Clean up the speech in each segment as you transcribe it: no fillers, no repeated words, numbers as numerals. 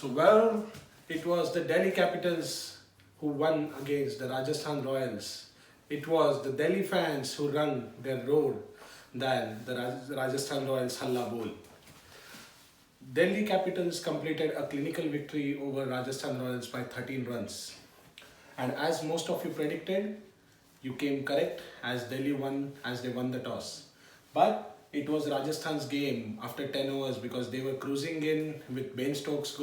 Well, it was the Delhi Capitals who won against the Rajasthan Royals. It was the Delhi fans who run their road than the Rajasthan Royals Halla Bowl. Delhi Capitals completed a clinical victory over Rajasthan Royals by 13 runs. And as most of you predicted, you came correct as Delhi won as they won the toss. But it was Rajasthan's game after 10 overs because they were cruising in with Ben Stokes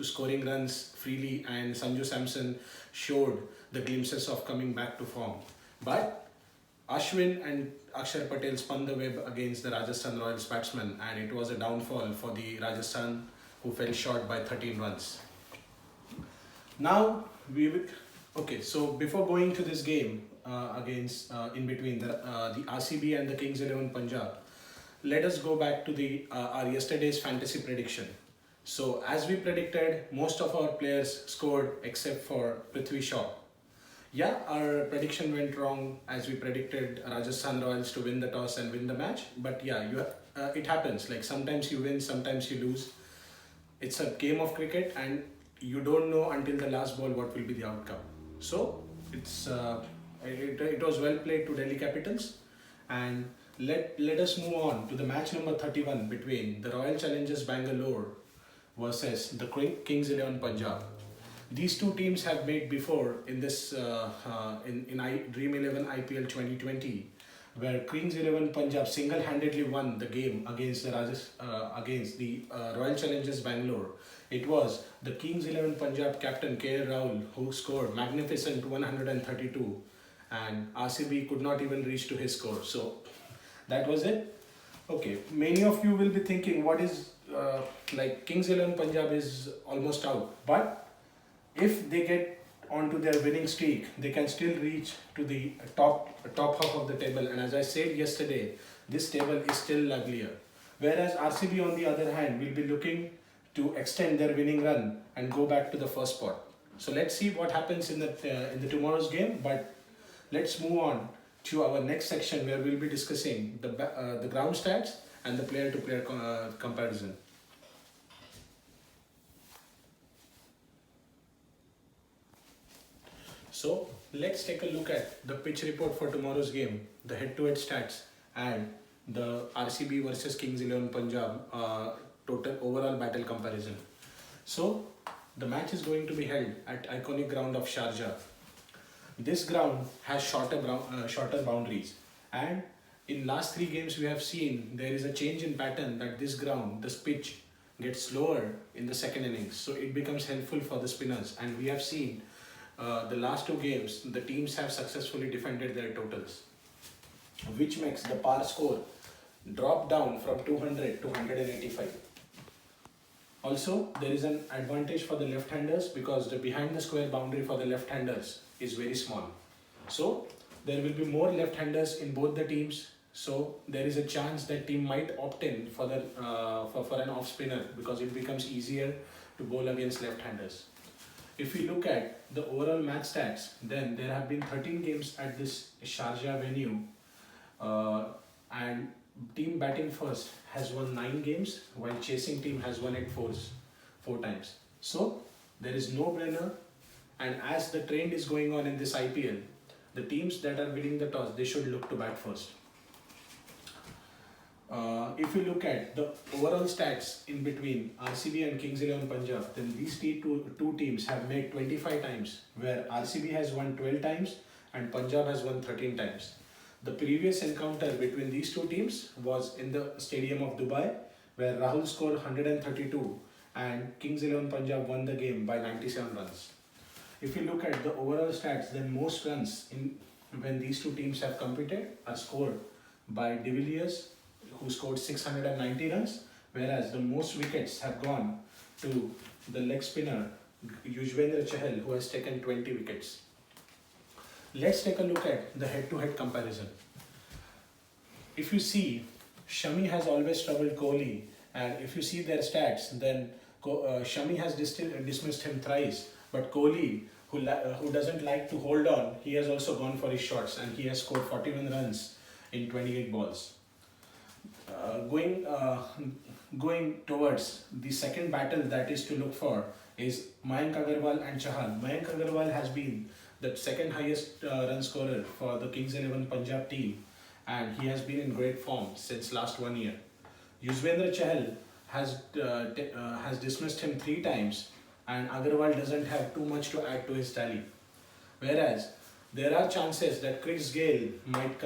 scoring runs freely and Sanju Samson showed the glimpses of coming back to form. But Ashwin and Akshar Patel spun the web against the Rajasthan Royals batsmen and it was a downfall for the Rajasthan who fell short by 13 runs. Now we will. Okay, so before going to this game against in between the RCB and the Kings 11 Punjab, let us go back to the our yesterday's fantasy prediction. So as we predicted, most of our players scored except for Prithvi Shaw. Yeah, our prediction went wrong as we predicted Rajasthan Royals to win the toss and win the match. But yeah, it happens. Like sometimes you win, sometimes you lose. It's a game of cricket, and you don't know until the last ball what will be the outcome. So it was well played to Delhi Capitals, and let us move on to the match number 31 between the Royal Challengers Bangalore versus the Kings 11 Punjab. These two teams have met before in this Dream 11 IPL 2020, where Kings 11 Punjab single-handedly won the game against the Royal Challengers Bangalore. It was the Kings 11 Punjab captain KL Rahul who scored magnificent 132, and RCB could not even reach to his score. So that was it. Okay, many of you will be thinking, what is like Kings 11 Punjab is almost out, but if they get onto their winning streak, they can still reach to the top half of the table. And as I said yesterday, this table is still uglier. Whereas RCB on the other hand will be looking to extend their winning run and go back to the first spot. So let's see what happens in the tomorrow's game. But let's move on to our next section where we'll be discussing the ground stats and the player-to-player comparison. So let's take a look at the pitch report for tomorrow's game, the head-to-head stats, and the RCB versus Kings 11 Punjab total overall battle comparison. So the match is going to be held at iconic ground of Sharjah. This ground has shorter boundaries, and in last 3 games we have seen there is a change in pattern that this pitch gets slower in the second innings, so it becomes helpful for the spinners, and we have seen the last 2 games, the teams have successfully defended their totals, which makes the par score drop down from 200 to 185. Also, there is an advantage for the left-handers because the behind the square boundary for the left-handers is very small. So, there will be more left-handers in both the teams. So, there is a chance that team might opt in for an off-spinner because it becomes easier to bowl against left-handers. If we look at the overall match stats, then there have been 13 games at this Sharjah venue, and team batting first has won 9 games, while chasing team has won it 4 times. So there is no brainer, and as the trend is going on in this IPL, the teams that are winning the toss, they should look to bat first. If you look at the overall stats in between RCB and Kings 11 Punjab, then these two teams have met 25 times, where RCB has won 12 times and Punjab has won 13 times. The previous encounter between these two teams was in the Stadium of Dubai, where Rahul scored 132 and Kings 11 Punjab won the game by 97 runs. If you look at the overall stats, then most runs when these two teams have competed are scored by De Villiers, who scored 690 runs, whereas the most wickets have gone to the leg spinner Yuzvendra Chahal, who has taken 20 wickets. Let's take a look at the head-to-head comparison. If you see, Shami has always troubled Kohli, and if you see their stats, then Shami has dismissed him thrice, but Kohli, who doesn't like to hold on, he has also gone for his shots, and he has scored 41 runs in 28 balls. going towards the second battle that is to look for is Mayank Agarwal and Chahal. Mayank Agarwal has been the second highest run scorer for the Kings 11 Punjab team, and he has been in great form since last 1 year. Yuzvendra Chahal has dismissed him 3 times, and Agarwal doesn't have too much to add to his tally. Whereas there are chances that Chris Gayle might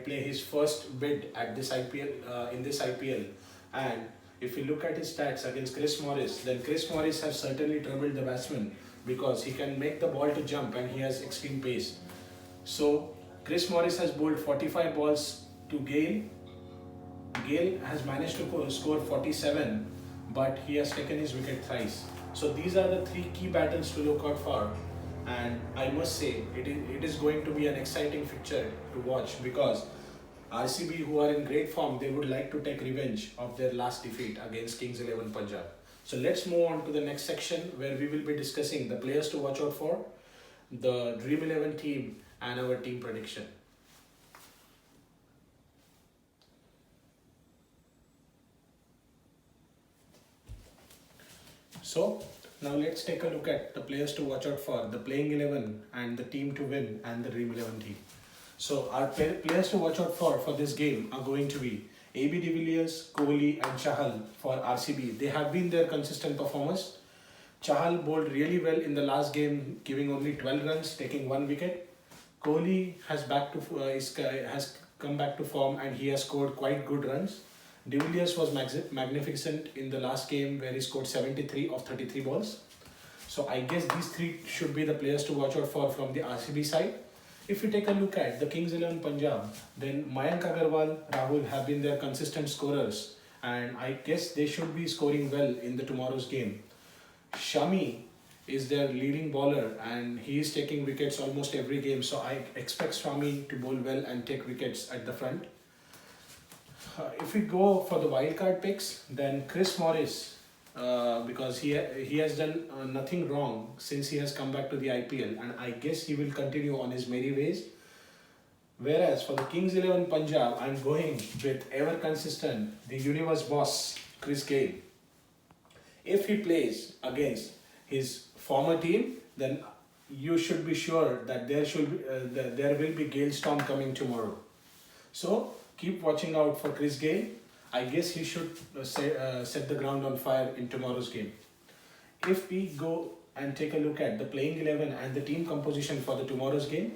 play his first bid at this IPL in this IPL, and if you look at his stats against Chris Morris, then Chris Morris has certainly troubled the batsman because he can make the ball to jump and he has extreme pace. So Chris Morris has bowled 45 balls to Gayle. Gayle has managed to score 47, but he has taken his wicket thrice. So these are the 3 key battles to look out for, and I must say it is going to be an exciting fixture to watch because RCB, who are in great form, they would like to take revenge of their last defeat against Kings 11 Punjab. So let's move on to the next section where we will be discussing the players to watch out for, the Dream 11 team, and our team prediction. So now let's take a look at the players to watch out for, the playing 11 and the team to win and the Dream 11 team. So our players to watch out for this game are going to be AB de Villiers, Kohli and Chahal for RCB. They have been their consistent performers. Chahal bowled really well in the last game, giving only 12 runs, taking 1 wicket. Kohli has come back to form and he has scored quite good runs. De Villiers was magnificent in the last game where he scored 73 of 33 balls. So I guess these 3 should be the players to watch out for from the RCB side. If you take a look at the Kings 11 Punjab, then Mayank Agarwal, Rahul have been their consistent scorers, and I guess they should be scoring well in the tomorrow's game. Shami is their leading bowler and he is taking wickets almost every game, so I expect Shami to bowl well and take wickets at the front. If we go for the wildcard picks, then Chris Morris, because he has done nothing wrong since he has come back to the IPL, and I guess he will continue on his merry ways. Whereas for the Kings 11 Punjab, I'm going with ever consistent, the universe boss, Chris Gayle. If he plays against his former team, then you should be sure that there will be Gale storm coming tomorrow. So keep watching out for Chris Gayle. I guess he should set the ground on fire in tomorrow's game. If we go and take a look at the playing 11 and the team composition for the tomorrow's game,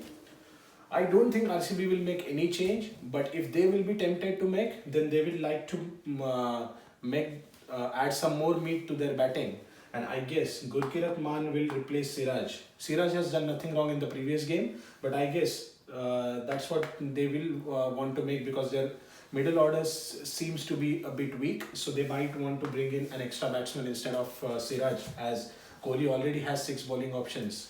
I don't think RCB will make any change, but if they will be tempted to make, then they will like to add some more meat to their batting. And I guess Gurkirat Maan will replace Siraj. Siraj has done nothing wrong in the previous game, but I guess that's what they will want to make because their middle order seems to be a bit weak, so they might want to bring in an extra batsman instead of Siraj, as Kohli already has 6 bowling options.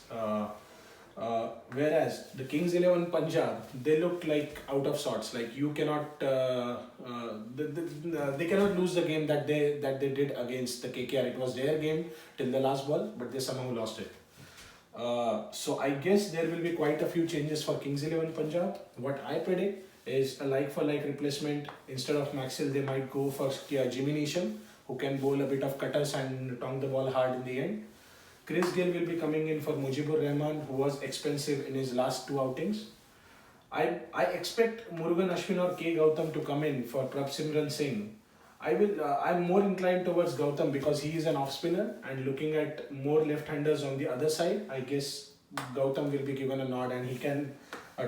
Whereas the Kings 11 Punjab, they look like out of sorts. Like you cannot, they cannot lose the game that they did against the KKR. It was their game till the last ball, but they somehow lost it. So I guess there will be quite a few changes for Kings 11 Punjab. What I predict is a like-for-like replacement. Instead of Maxwell, they might go for Jimmy Neesham, who can bowl a bit of cutters and tongue the ball hard in the end. Chris Gayle will be coming in for Mujibur Rahman, who was expensive in his last 2 outings. I expect Murugan Ashwin or K. Gautam to come in for Prabsimran Singh. I'm more inclined towards Gautam because he is an off-spinner, and looking at more left-handers on the other side, I guess Gautam will be given a nod and he can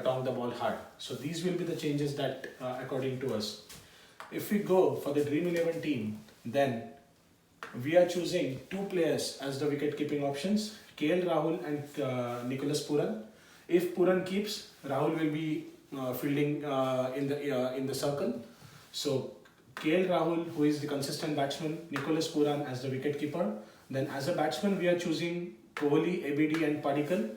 tongue the ball hard. So these will be the changes that according to us. If we go for the Dream 11 team, then we are choosing 2 players as the wicket-keeping options, KL Rahul and Nicholas Puran. If Puran keeps, Rahul will be fielding in the circle. So KL Rahul, who is the consistent batsman, Nicholas Puran as the wicket-keeper. Then as a batsman, we are choosing Kohli, ABD and Padikkal.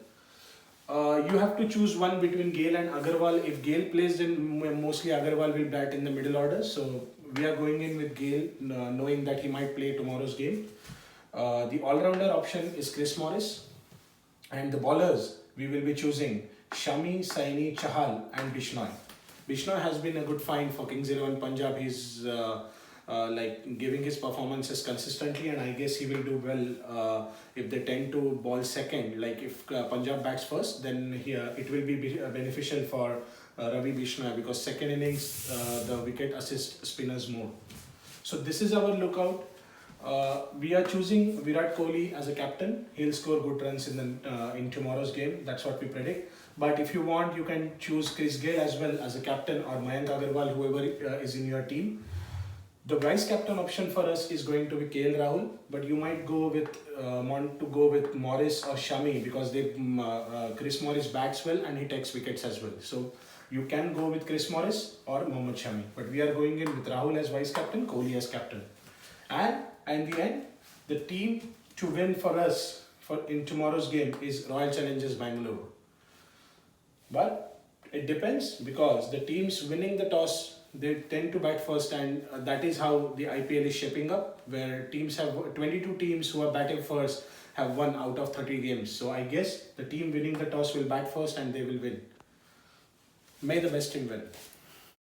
You have to choose one between Gayle and Agarwal. If Gayle plays, then mostly Agarwal will bat in the middle order. So we are going in with Gayle, knowing that he might play tomorrow's game. The all-rounder option is Chris Morris. And the bowlers, we will be choosing Shami, Saini, Chahal and Bishnoi. Bishnoi has been a good find for Kings 11 Punjab. He's like giving his performances consistently, and I guess he will do well if they tend to ball second. Like if Punjab bats first, then here it will be beneficial for Ravi Bishnoi, because second innings the wicket assist spinners more. So this is our lookout. We are choosing Virat Kohli as a captain. He'll score good runs in tomorrow's game. That's what we predict. But if you want, you can choose Chris Gayle as well as a captain, or Mayank Agarwal, whoever is in your team. The vice captain option for us is going to be KL Rahul, but you might want to go with Morris or Shami, because Chris Morris bats well and he takes wickets as well. So you can go with Chris Morris or Mohammad Shami, but we are going in with Rahul as vice captain, Kohli as captain. And in the end, the team to win for us in tomorrow's game is Royal Challengers Bangalore. But it depends, because the teams winning the toss, they tend to bat first, and that is how the IPL is shaping up, where teams have 22 teams who are batting first have won out of 30 games. So I guess the team winning the toss will bat first and they will win. May the best team win.